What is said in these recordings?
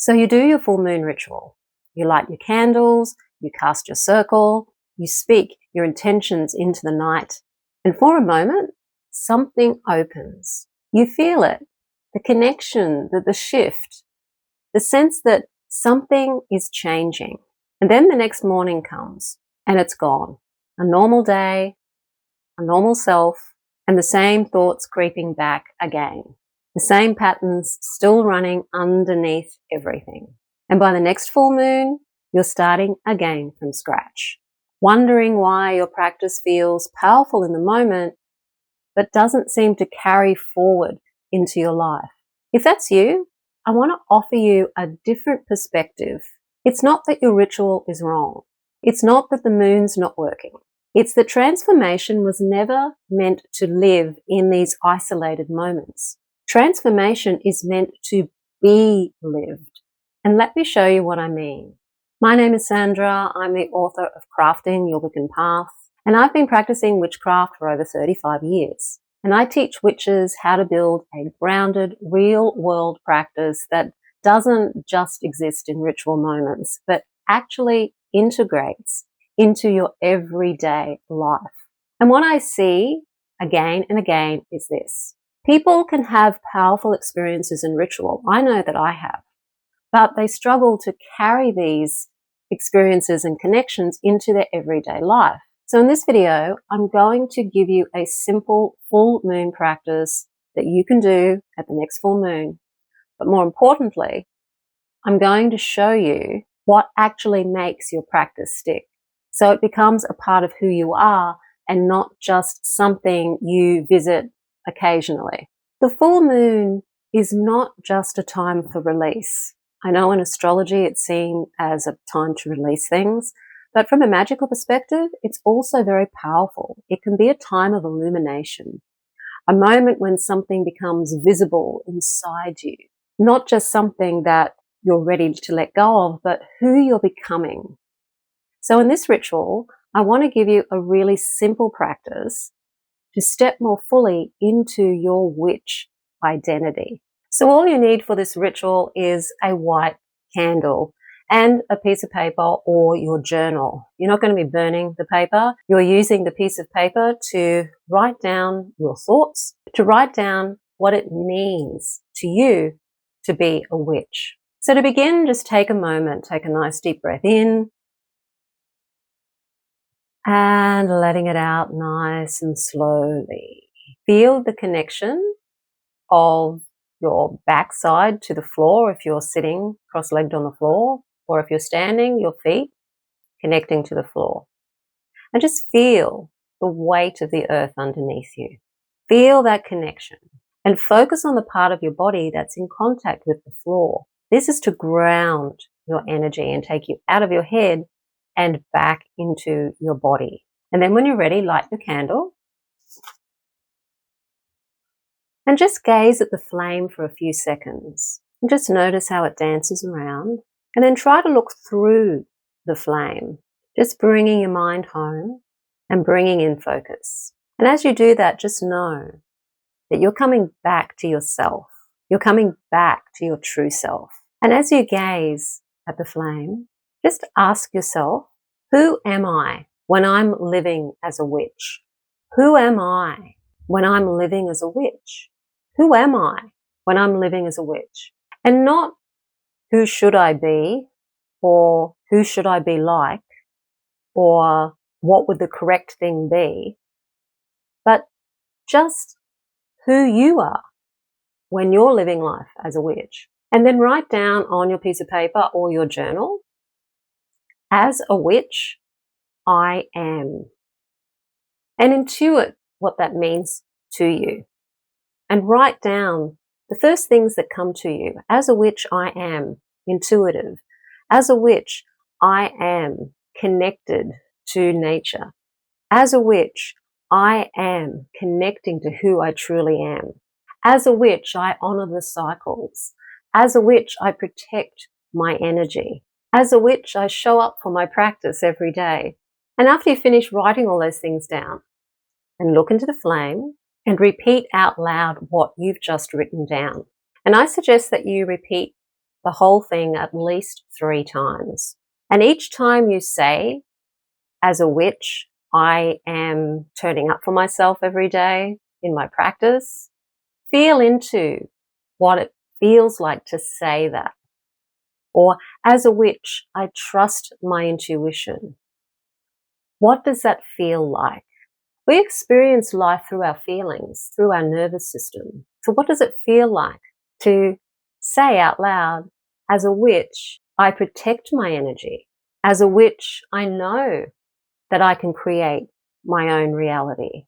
So you do your full moon ritual. You light your candles, you cast your circle, you speak your intentions into the night, and for a moment, something opens. You feel it, the connection, the shift, the sense that something is changing. And then the next morning comes and it's gone. A normal day, a normal self, and the same thoughts creeping back again. The same patterns still running underneath everything. And by the next full moon, you're starting again from scratch, wondering why your practice feels powerful in the moment, but doesn't seem to carry forward into your life. If that's you, I want to offer you a different perspective. It's not that your ritual is wrong. It's not that the moon's not working. It's that transformation was never meant to live in these isolated moments. Transformation is meant to be lived. And let me show you what I mean. My name is Sandra. I'm the author of Crafting Your Wiccan Path, and I've been practicing witchcraft for over 35 years. And I teach witches how to build a grounded, real-world practice that doesn't just exist in ritual moments, but actually integrates into your everyday life. And what I see again and again is this. People can have powerful experiences in ritual. I know that I have. But they struggle to carry these experiences and connections into their everyday life. So in this video, I'm going to give you a simple full moon practice that you can do at the next full moon. But more importantly, I'm going to show you what actually makes your practice stick. So it becomes a part of who you are and not just something you visit occasionally. The full moon is not just a time for release. I know in astrology it's seen as a time to release things, but from a magical perspective, it's also very powerful. It can be a time of illumination, a moment when something becomes visible inside you, not just something that you're ready to let go of, but who you're becoming. So in this ritual, I want to give you a really simple practice to step more fully into your witch identity. So all you need for this ritual is a white candle and a piece of paper or your journal. You're not going to be burning the paper. You're using the piece of paper to write down your thoughts, to write down what it means to you to be a witch. So to begin, just take a moment, take a nice deep breath in and letting it out nice and slowly. Feel the connection of your backside to the floor if you're sitting cross-legged on the floor, or if you're standing, your feet connecting to the floor. And just feel the weight of the earth underneath you. Feel that connection and focus on the part of your body that's in contact with the floor. This is to ground your energy and take you out of your head and back into your body. And then when you're ready, light your candle. And just gaze at the flame for a few seconds and just notice how it dances around, and then try to look through the flame, just bringing your mind home and bringing in focus. And as you do that, just know that you're coming back to yourself. You're coming back to your true self. And as you gaze at the flame, just ask yourself, who am I when I'm living as a witch? Who am I when I'm living as a witch? Who am I when I'm living as a witch? And not who should I be, or who should I be like, or what would the correct thing be, but just who you are when you're living life as a witch. And then write down on your piece of paper or your journal, as a witch, I am. And intuit what that means to you. And write down the first things that come to you. As a witch, I am intuitive. As a witch, I am connected to nature. As a witch, I am connecting to who I truly am. As a witch, I honor the cycles. As a witch, I protect my energy. As a witch, I show up for my practice every day. And after you finish writing all those things down, and look into the flame, and repeat out loud what you've just written down. And I suggest that you repeat the whole thing at least 3 times. And each time you say, as a witch, I am turning up for myself every day in my practice, feel into what it feels like to say that. Or, as a witch, I trust my intuition. What does that feel like? We experience life through our feelings, through our nervous system. So what does it feel like to say out loud, as a witch, I protect my energy. As a witch, I know that I can create my own reality.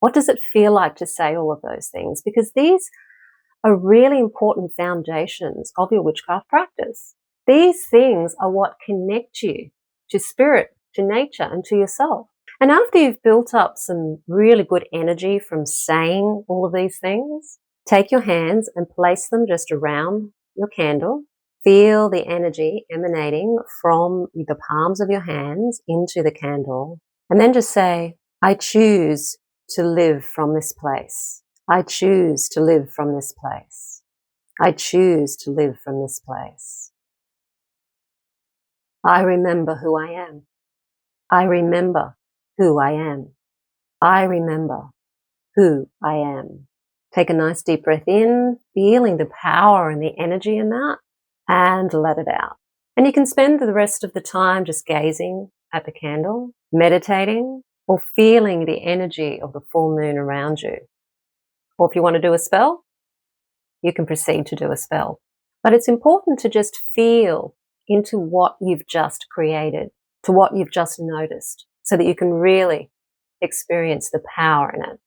What does it feel like to say all of those things? Because these are really important foundations of your witchcraft practice. These things are what connect you to spirit, to nature, and to yourself. And after you've built up some really good energy from saying all of these things, take your hands and place them just around your candle. Feel the energy emanating from the palms of your hands into the candle. And then just say, I choose to live from this place. I choose to live from this place. I choose to live from this place. I remember who I am. I remember who I am. I remember who I am. Take a nice deep breath in, feeling the power and the energy in that, and let it out. And you can spend the rest of the time just gazing at the candle, meditating, or feeling the energy of the full moon around you. Or if you want to do a spell, you can proceed to do a spell. But it's important to just feel into what you've just created, to what you've just noticed, so that you can really experience the power in it.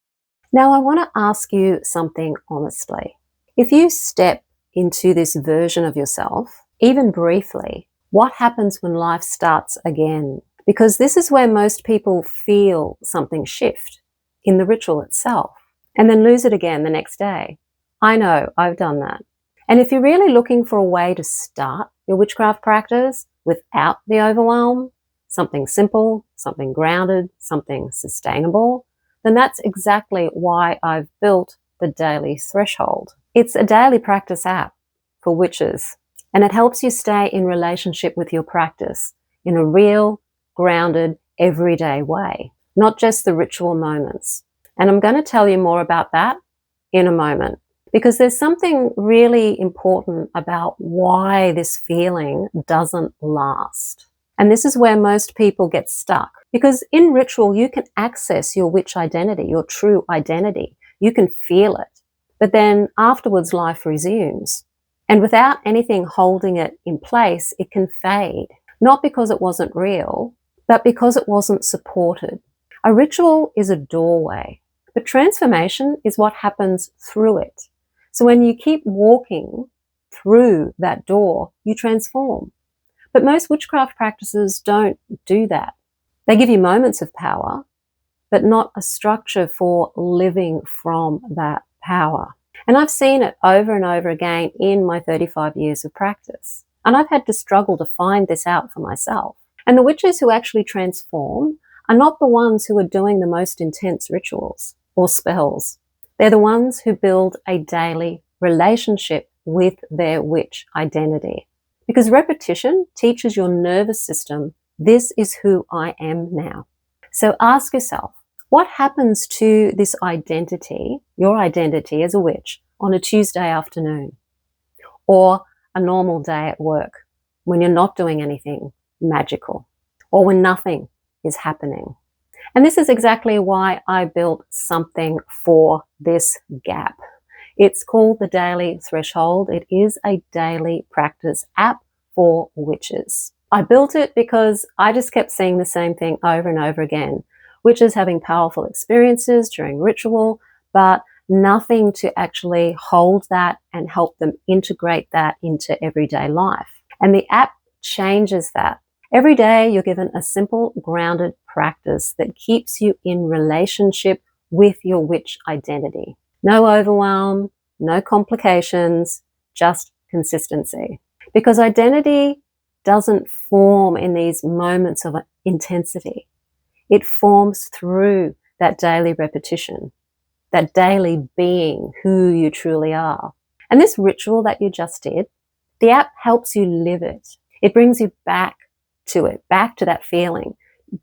Now, I want to ask you something honestly. If you step into this version of yourself, even briefly, what happens when life starts again? Because this is where most people feel something shift in the ritual itself and then lose it again the next day. I know, I've done that. And if you're really looking for a way to start your witchcraft practice without the overwhelm, something simple, something grounded, something sustainable, then that's exactly why I've built the Daily Threshold. It's a daily practice app for witches, and it helps you stay in relationship with your practice in a real, grounded, everyday way, not just the ritual moments. And I'm going to tell you more about that in a moment, because there's something really important about why this feeling doesn't last. And this is where most people get stuck, because in ritual, you can access your witch identity, your true identity. You can feel it. But then afterwards, life resumes. And without anything holding it in place, it can fade. Not because it wasn't real, but because it wasn't supported. A ritual is a doorway, but transformation is what happens through it. So when you keep walking through that door, you transform. But most witchcraft practices don't do that. They give you moments of power, but not a structure for living from that power. And I've seen it over and over again in my 35 years of practice. And I've had to struggle to find this out for myself. And the witches who actually transform are not the ones who are doing the most intense rituals or spells. They're the ones who build a daily relationship with their witch identity. Because repetition teaches your nervous system, this is who I am now. So ask yourself, what happens to this identity, your identity as a witch, on a Tuesday afternoon or a normal day at work when you're not doing anything magical or when nothing is happening? And this is exactly why I built something for this gap. It's called the Daily Threshold. It is a daily practice app for witches. I built it because I just kept seeing the same thing over and over again. Witches having powerful experiences during ritual, but nothing to actually hold that and help them integrate that into everyday life. And the app changes that. Every day you're given a simple, grounded practice that keeps you in relationship with your witch identity. No overwhelm, no complications, just consistency. Because identity doesn't form in these moments of intensity. It forms through that daily repetition, that daily being who you truly are. And this ritual that you just did The app helps you live it. It brings you back to it, back to that feeling,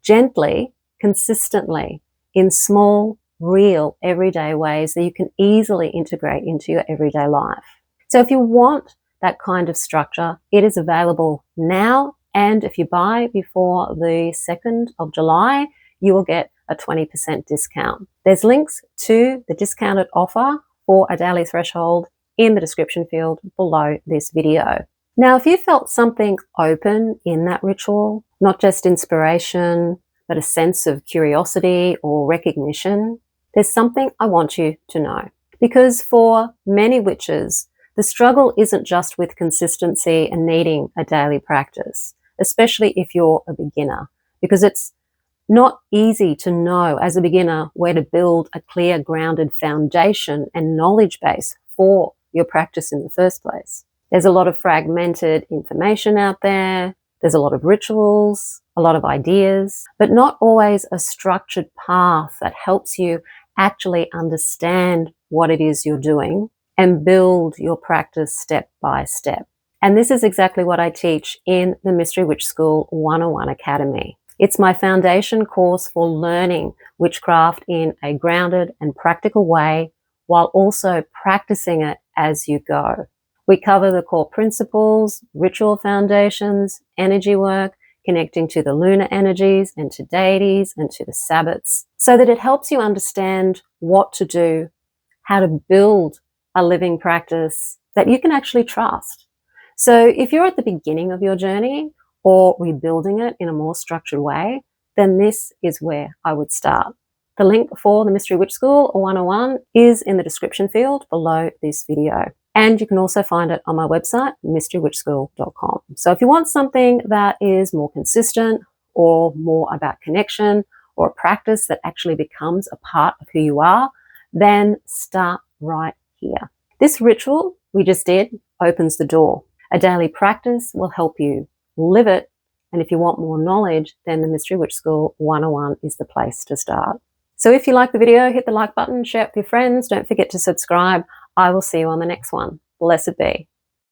gently, consistently, in small, real, everyday ways that you can easily integrate into your everyday life. So if you want that kind of structure, it is available now. And if you buy before the 2nd of July, you will get a 20% discount. There's links to the discounted offer for a daily threshold in the description field below this video. Now, if you felt something open in that ritual, not just inspiration, but a sense of curiosity or recognition, there's something I want you to know. Because for many witches, the struggle isn't just with consistency and needing a daily practice, especially if you're a beginner, because it's not easy to know as a beginner where to build a clear, grounded foundation and knowledge base for your practice in the first place. There's a lot of fragmented information out there. There's a lot of rituals, a lot of ideas, but not always a structured path that helps you actually understand what it is you're doing and build your practice step by step. And this is exactly what I teach in the Mystery Witch School 101 Academy. It's my foundation course for learning witchcraft in a grounded and practical way while also practicing it as you go. We cover the core principles, ritual foundations, energy work, connecting to the lunar energies and to deities and to the Sabbats, so that it helps you understand what to do, how to build a living practice that you can actually trust. So if you're at the beginning of your journey or rebuilding it in a more structured way, then this is where I would start. The link for the Mystery Witch School 101 is in the description field below this video. And you can also find it on my website, mysterywitchschool.com. So if you want something that is more consistent or more about connection or a practice that actually becomes a part of who you are, then start right here. This ritual we just did opens the door. A daily practice will help you live it. And if you want more knowledge, then the Mystery Witch School 101 is the place to start. So if you like the video, hit the like button, share it with your friends. Don't forget to subscribe. I will see you on the next one. Blessed be.